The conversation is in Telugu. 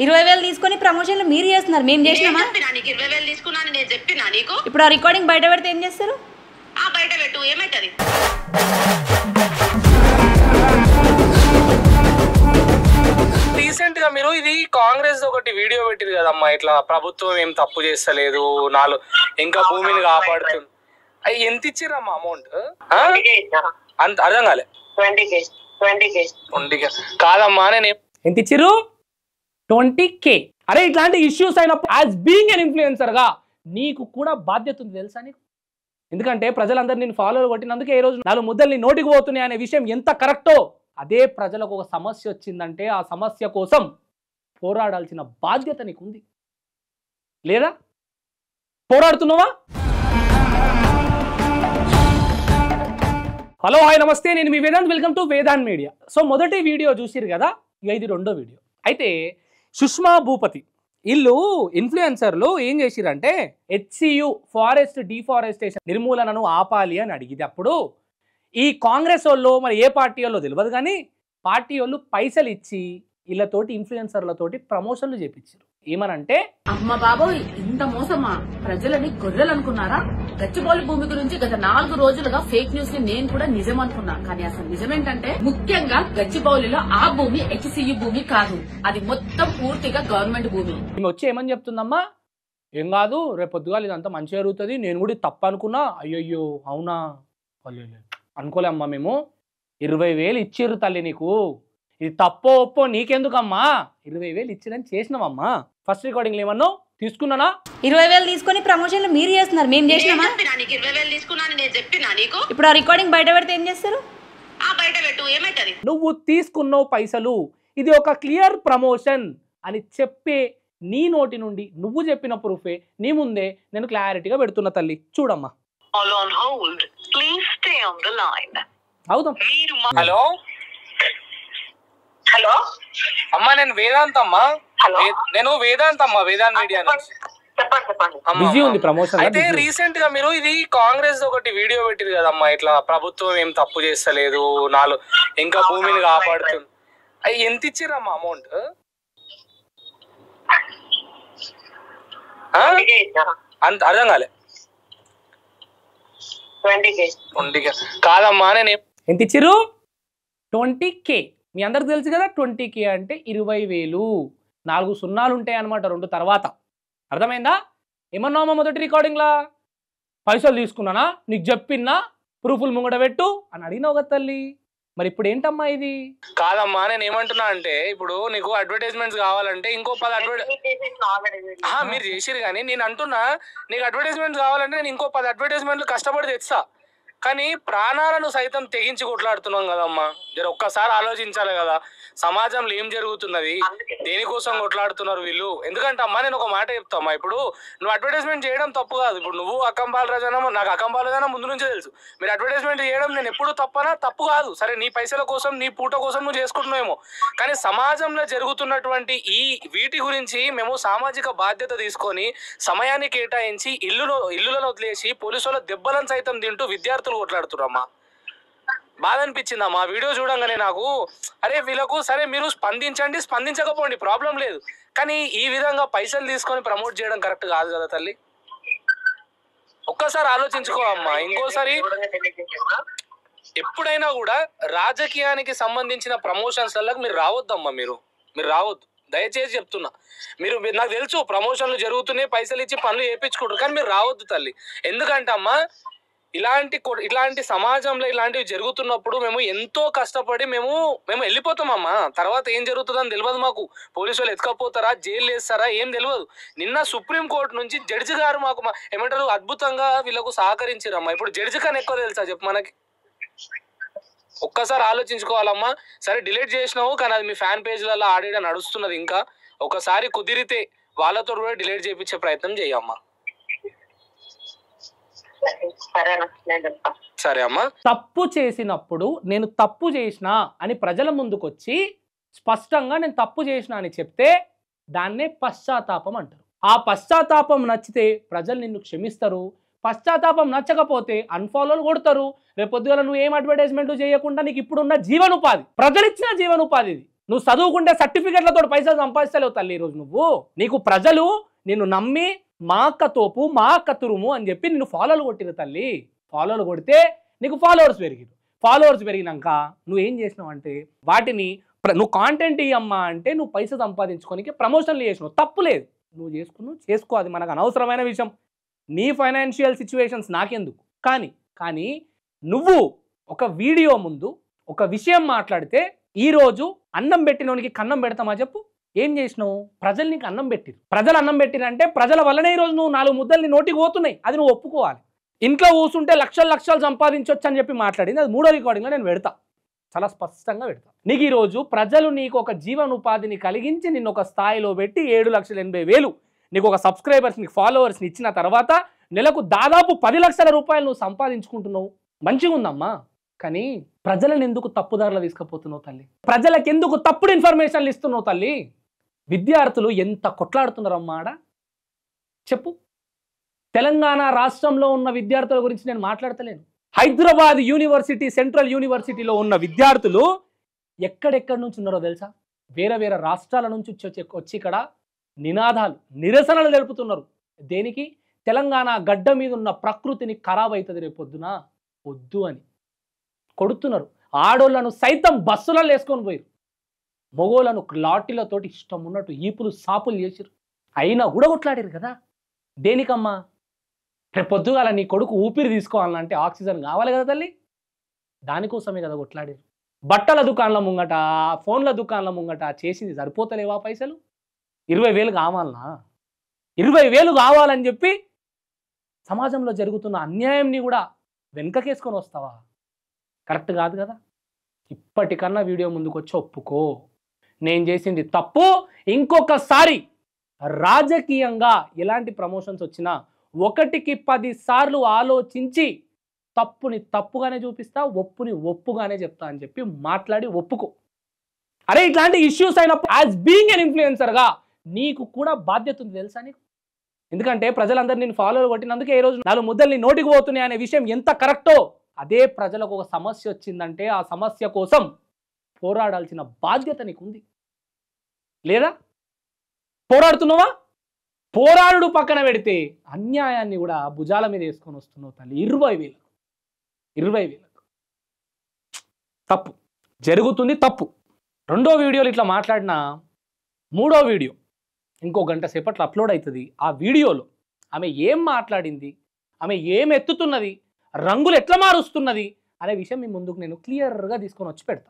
20,000 తీసుకొని ప్రమోషన్లు మీరు చేస్తున్నారు, మేము చేసినామా? నీకు 20,000 తీసుకున్నాను నేను చెప్పినా నీకు. ఇప్పుడు ఆ రికార్డింగ్ బయట పెడితే ఏం చేస్తారు? బయట పెట్టు, ఏమైతుంది? రీసెంట్ గా మీరు ఇది కాంగ్రెస్ ఒకటి వీడియో పెట్టింది కదమ్మా, ఇట్లా ప్రభుత్వం ఏం తప్పు చేస్తలేదు, ఇంకా భూమిని కాపాడుతుంది. అవి ఎంత ఇచ్చిరమ్మా అమౌంట్? అంత అర్థం కాలే. 20K కాదమ్మా, నేను ఎంత ఇచ్చిర్రు? 20K. అరే ఇట్లాంటి ఇష్యూస్ అయినప్పుడు యాజ్ బీయింగ్ ఎన్ ఇన్ఫ్లుయెన్సర్ గా నీకు కూడా బాధ్యత ఉంది తెలుసా నీకు? ఎందుకంటే ప్రజలందరూ నేను ఫాలో కొట్టినందుకే ఈ రోజు 4 ముద్దలు నీ నోటికి పోతున్నాయి అనే విషయం ఎంత కరెక్టో, అదే ప్రజలకు ఒక సమస్య వచ్చిందంటే ఆ సమస్య కోసం పోరాడాల్సిన బాధ్యత నీకుంది లేదా? పోరాడుతున్నావా? హలో హాయ్ నమస్తే, నేను మీ Vedant, welcome to Vedant media. So మొదటి వీడియో చూసిరు కదా, ఇది రెండో వీడియో. అయితే సుష్మా భూపతి వీళ్ళు ఇన్ఫ్లుయెన్సర్లు ఏం చేసిరంటే HCU ఫారెస్ట్ డిఫారెస్టేషన్ నిర్మూలనను ఆపాలి అని అడిగితే అప్పుడు ఈ కాంగ్రెస్ వాళ్ళు మరి ఏ పార్టీ వాళ్ళో తెలియదు కానీ పార్టీ వాళ్ళు పైసలు ఇచ్చి వీళ్ళతోటి ఇన్ఫ్లుయెన్సర్లతోటి ప్రమోషన్లు చేపించారు. ఏమనంటే అమ్మ బాబోయ్, ఇంత మోసమా? ప్రజలని గొర్రెలు అనుకున్నారా? గచ్చిబౌలి భూమి గురించి గత 4 రోజులుగా ఫేక్ న్యూస్ ని నేను కూడా నిజం అనుకున్నా. కానీ అసలు నిజమేంటంటే ముఖ్యంగా గచ్చిబౌలిలో ఆ భూమి HCU భూమి కాదు, అది మొత్తం పూర్తిగా గవర్నమెంట్ భూమి. ఈమె వచ్చి ఏమని చెప్తుందమ్మా, ఏం కాదు రేపు పొద్దుగాల ఇదంతా మంచి జరుగుతుంది, నేను కూడా తప్పు అనుకున్నా. అయ్యయ్యో అవునా అనుకోలే అమ్మా, మేము 20,000 ఇచ్చిర్రు తల్లి నీకు, ఇది తప్పో ఒప్పో నీకెందుకమ్మా, 20,000 ఇచ్చిరని చేసినావమ్మా. ఫస్ట్ రికార్డింగ్ ఏమన్నా తీసుకున్నానా? 20,000 తీసుకొని ప్రమోషన్లు మీరు చేస్తున్నారు, మేము చేసినామా? నీకు 20,000 తీసుకున్నాను నేను చెప్పినా నీకు. ఇప్పుడు ఆ రికార్డింగ్ బయట పెడితే ఏం చేస్తారు? బయట పెట్టు, ఏమైతుంది? నువ్వు తీసుకున్నావు పైసలు, ఇది ఒక క్లియర్ ప్రమోషన్ అని చెప్పే నీ నోటి నుండి నువ్వు చెప్పిన ప్రూఫే నీ ముందే నేను క్లారిటీగా పెడుతున్నా తల్లి, చూడమ్మా. అవుదాం. హలో హలో అమ్మా, నేను వేదాంత్ అమ్మా. నేను వేదాంత్ అమ్మా, వేదాంత్ మీడియా నుంచి. చెప్పండి. బిజీ ఉంది ప్రమోషన్. అయితే రీసెంట్ గా మీరు ఇది కాంగ్రెస్ ఒకటి వీడియో పెట్టింది కదమ్మా, ఇట్లా ప్రభుత్వం ఏం తప్పు చేస్తలేదు, ఇంకా భూమిని కాపాడుతుంది. అవి ఎంత ఇచ్చిరమ్మా అమౌంట్? అంత అర్థం కాలే. 20K కాదమ్మా, నేను ఎంత ఇచ్చిర్రు? 20K. మీ అందరికి తెలుసు కదా 20K అంటే 20,000. 4 సున్నాలు ఉంటాయి అనమాట 2 తర్వాత. అర్థమైందా? ఏమన్నామా మొదటి రికార్డింగ్లా? పైసలు తీసుకున్నానా, నీకు చెప్పినా ప్రూఫ్లు ముంగడ పెట్టు అని అడిగినావు కదా తల్లి. మరి ఇప్పుడు ఏంటమ్మా ఇది? కాదమ్మా, నేను ఏమంటున్నా అంటే ఇప్పుడు నీకు అడ్వర్టైజ్మెంట్స్ కావాలంటే ఇంకో 10 మీరు చేసిరు, కానీ నేను అంటున్నా నీకు అడ్వర్టైజ్మెంట్స్ కావాలంటే నేను ఇంకో 10 అడ్వర్టైజ్మెంట్లు కష్టపడి తెచ్చా. కానీ ప్రాణాలను సైతం తెగించి కొట్లాడుతున్నాం కదమ్మా. జర ఒక్కసారి ఆలోచించాలి కదా, సమాజంలో ఏం జరుగుతున్నది, దేనికోసం కొట్లాడుతున్నారు వీళ్ళు. ఎందుకంటే అమ్మా నేను ఒక మాట చెప్తామ్మా, ఇప్పుడు నువ్వు అడ్వర్టైజ్మెంట్ చేయడం తప్పు కాదు. ఇప్పుడు నువ్వు అక్కంబాలరాజన, నాకు అక్కంబాలరాజన ముందు నుంచే తెలుసు. మీరు అడ్వర్టైజ్మెంట్ చేయడం నేను ఎప్పుడు తప్పు కాదు. సరే నీ పైసల కోసం నీ పూట కోసం నువ్వు చేసుకుంటున్నావేమో, కానీ సమాజంలో జరుగుతున్నటువంటి వీటి గురించి మేము సామాజిక బాధ్యత తీసుకొని సమయాన్ని కేటాయించి ఇల్లులను వదిలేసి పోలీసుల దెబ్బలను సైతం తింటూ విద్యార్థులు కొట్లాడుతున్నారమ్మా. బాధ అనిపించిందమ్మా వీడియో చూడంగానే నాకు. అరే వీళ్ళకు సరే మీరు స్పందించకపోండి, ప్రాబ్లం లేదు, కానీ ఈ విధంగా పైసలు తీసుకొని ప్రమోట్ చేయడం కరెక్ట్ కాదు కదా తల్లి. ఒక్కసారి ఆలోచించుకో అమ్మా. ఇంకోసారి ఎప్పుడైనా కూడా రాజకీయానికి సంబంధించిన ప్రమోషన్స్లకు మీరు రావద్దమ్మా. మీరు రావద్దు, దయచేసి చెప్తున్నా. మీరు నాకు తెలుసు ప్రమోషన్లు జరుగుతున్నాయి, పైసలు ఇచ్చి పనులు చేయించుకుంటారు, కానీ మీరు రావద్దు తల్లి. ఎందుకంటే అమ్మా ఇలాంటి సమాజంలో ఇలాంటివి జరుగుతున్నప్పుడు మేము ఎంతో కష్టపడి మేము వెళ్ళిపోతామమ్మా. తర్వాత ఏం జరుగుతుందని తెలియదు మాకు. పోలీసు వాళ్ళు ఎత్తుకపోతారా, జైలు వేస్తారా ఏం తెలియదు. నిన్న సుప్రీంకోర్టు నుంచి జడ్జి గారు మాకు ఏమంటారు అద్భుతంగా వీళ్ళకు సహకరించారమ్మా. ఇప్పుడు జడ్జి కన్నా ఎక్కువ తెలుసా చెప్పు మనకి? ఒక్కసారి ఆలోచించుకోవాలమ్మా. సరే డిలీట్ చేసినావు, కానీ అది మీ ఫ్యాన్ పేజ్లలో ఆడియో నడుస్తున్నది. ఇంకా ఒకసారి కుదిరితే వాళ్ళతో కూడా డిలీట్ చేయించే ప్రయత్నం చేయమ్మా. సరే అమ్మా. తప్పు చేసినప్పుడు నేను తప్పు చేసిన అని ప్రజల ముందుకొచ్చి స్పష్టంగా నేను తప్పు చేసిన అని చెప్తే దాన్నే పశ్చాత్తాపం అంటారు. ఆ పశ్చాత్తాపం నచ్చితే ప్రజలు నిన్ను క్షమిస్తారు, పశ్చాత్తాపం నచ్చకపోతే అన్ఫాలోలు కొడతారు. రేపు పొద్దుగాల నువ్వు ఏం అడ్వర్టైజ్మెంట్ చేయకుండా నీకు ఇప్పుడున్న జీవనోపాధి, ప్రజలిచ్చిన జీవనోపాధి ఇది, నువ్వు చదువుకుంటే సర్టిఫికెట్లతో పైసలు సంపాదిస్తలేవు తల్లి. ఈరోజు నువ్వు నీకు ప్రజలు నిన్ను నమ్మి మా అక్క తోపు మా అక్క తురుము అని చెప్పి నిన్ను ఫాలోలు కొట్టిరు తల్లి. ఫాలోలు కొడితే నీకు ఫాలోవర్స్ పెరిగిరు. ఫాలోవర్స్ పెరిగినాక నువ్వు ఏం చేసినావు అంటే వాటిని నువ్వు కాంటెంట్ ఇయ్యమ్మా అంటే నువ్వు పైసలు సంపాదించుకోనికి ప్రమోషన్లు చేసినావు. తప్పు లేదు, నువ్వు చేసుకో, అది మనకు అనవసరమైన విషయం. నీ ఫైనాన్షియల్ సిచ్యువేషన్స్ నాకెందుకు. కానీ నువ్వు ఒక వీడియో ముందు ఒక విషయం మాట్లాడితే ఈరోజు అన్నం పెట్టినోనికి కన్నం పెడతామా చెప్పు. ఏం చేసినావు? ప్రజలు నీకు అన్నం పెట్టిరు. ప్రజలు అన్నం పెట్టిరంటే ప్రజల వల్లనే ఈరోజు నువ్వు 4 ముద్దలు నీ నోటికి పోతున్నాయి. అది నువ్వు ఒప్పుకోవాలి. ఇంట్లో కూర్చుంటే లక్షలు సంపాదించవచ్చు అని చెప్పి మాట్లాడింది. అది 3వ రికార్డింగ్లో నేను పెడతా, చాలా స్పష్టంగా పెడతా. నీకు ఈరోజు ప్రజలు నీకు ఒక జీవనోపాధిని కలిగించి నిన్ను ఒక స్థాయిలో పెట్టి 7,80,000 నీకు ఒక సబ్స్క్రైబర్స్ నీకు ఫాలోవర్స్ని ఇచ్చిన తర్వాత నెలకు దాదాపు 10 లక్షల రూపాయలు నువ్వు సంపాదించుకుంటున్నావు. మంచిగా ఉందమ్మా. కానీ ప్రజలను ఎందుకు తప్పుదారులు తీసుకుపోతున్నావు తల్లి? ప్రజలకు ఎందుకు తప్పుడు ఇన్ఫర్మేషన్లు ఇస్తున్నావు తల్లి? విద్యార్థులు ఎంత కొట్లాడుతున్నారమ్మా ఆడ చెప్పు. తెలంగాణ రాష్ట్రంలో ఉన్న విద్యార్థుల గురించి నేను మాట్లాడతలేను. హైదరాబాద్ యూనివర్సిటీ, సెంట్రల్ యూనివర్సిటీలో ఉన్న విద్యార్థులు ఎక్కడెక్కడి నుంచి ఉన్నారో తెలుసా? వేరే రాష్ట్రాల నుంచి వచ్చి ఇక్కడ నినాదాలు, నిరసనలు తెలుపుతున్నారు. దేనికి? తెలంగాణ గడ్డ మీద ఉన్న ప్రకృతిని ఖరాబ్ అవుతుంది రేపొద్దున వద్దు అని కొడుతున్నారు. ఆడోళ్లను సైతం బస్సులలో వేసుకొని పోయారు. మొగోళ్లను లాఠీలతోటి ఇష్టం ఉన్నట్టు ఈపులు సాపులు చేసిరు. అయినా కూడా కొట్లాడారు కదా. దేనికమ్మా? రేపొద్దుగాల నీ కొడుకు ఊపిరి తీసుకోవాలంటే ఆక్సిజన్ కావాలి కదా తల్లి. దానికోసమే కదా కొట్లాడారు. బట్టల దుకాణాల ముంగట, ఫోన్ల దుకాణాల ముంగట చేసింది సరిపోతలేవా పైసలు? 20,000 కావాలనా? 20,000 కావాలని చెప్పి సమాజంలో జరుగుతున్న అన్యాయంని కూడా వెనకకేసుకొని వస్తావా? కరెక్ట్ కాదు కదా. ఇప్పటికన్నా వీడియో ముందుకు వచ్చి ఒప్పుకో, నేను చేసింది తప్పు. ఇంకొకసారి రాజకీయంగా ఎలాంటి ప్రమోషన్స్ వచ్చినా 1కి 10 సార్లు ఆలోచించి తప్పుని తప్పుగానే చూపిస్తా, ఒప్పుని ఒప్పుగానే చెప్తా అని చెప్పి మాట్లాడి ఒప్పుకో. అరే ఇట్లాంటి ఇష్యూస్ అయినప్పుడు యాజ్ బీయింగ్ ఎన్ ఇన్ఫ్లుయెన్సర్గా నీకు కూడా బాధ్యత ఉంది తెలుసా నీకు? ఎందుకంటే ప్రజలందరూ నేను ఫాలోలు కొట్టినందుకే ఈ రోజు 4 ముద్దలు నీ నోటికి పోతున్నాయి అనే విషయం ఎంత కరెక్టో, అదే ప్రజలకు ఒక సమస్య వచ్చిందంటే ఆ సమస్య కోసం పోరాడాల్సిన బాధ్యత నీకుంది లేదా? పోరాడుతున్నావా? పోరాడు పక్కన పెడితే అన్యాయాన్ని కూడా భుజాల మీద వేసుకొని వస్తున్నావు తల్లి. 20,000 తప్పు జరుగుతుంది, తప్పు. 2వ వీడియోలు ఇట్లా మాట్లాడిన 3వ వీడియో ఇంకో గంట సేపట్లో అప్లోడ్ అవుతుంది. ఆ వీడియోలో ఆమె ఏం మాట్లాడింది, ఆమె ఏం ఎత్తుతున్నది, రంగులు ఎట్లా మారుస్తున్నది అనే విషయం మీ ముందుకు నేను క్లియర్గా తీసుకొని వచ్చి పెడతా.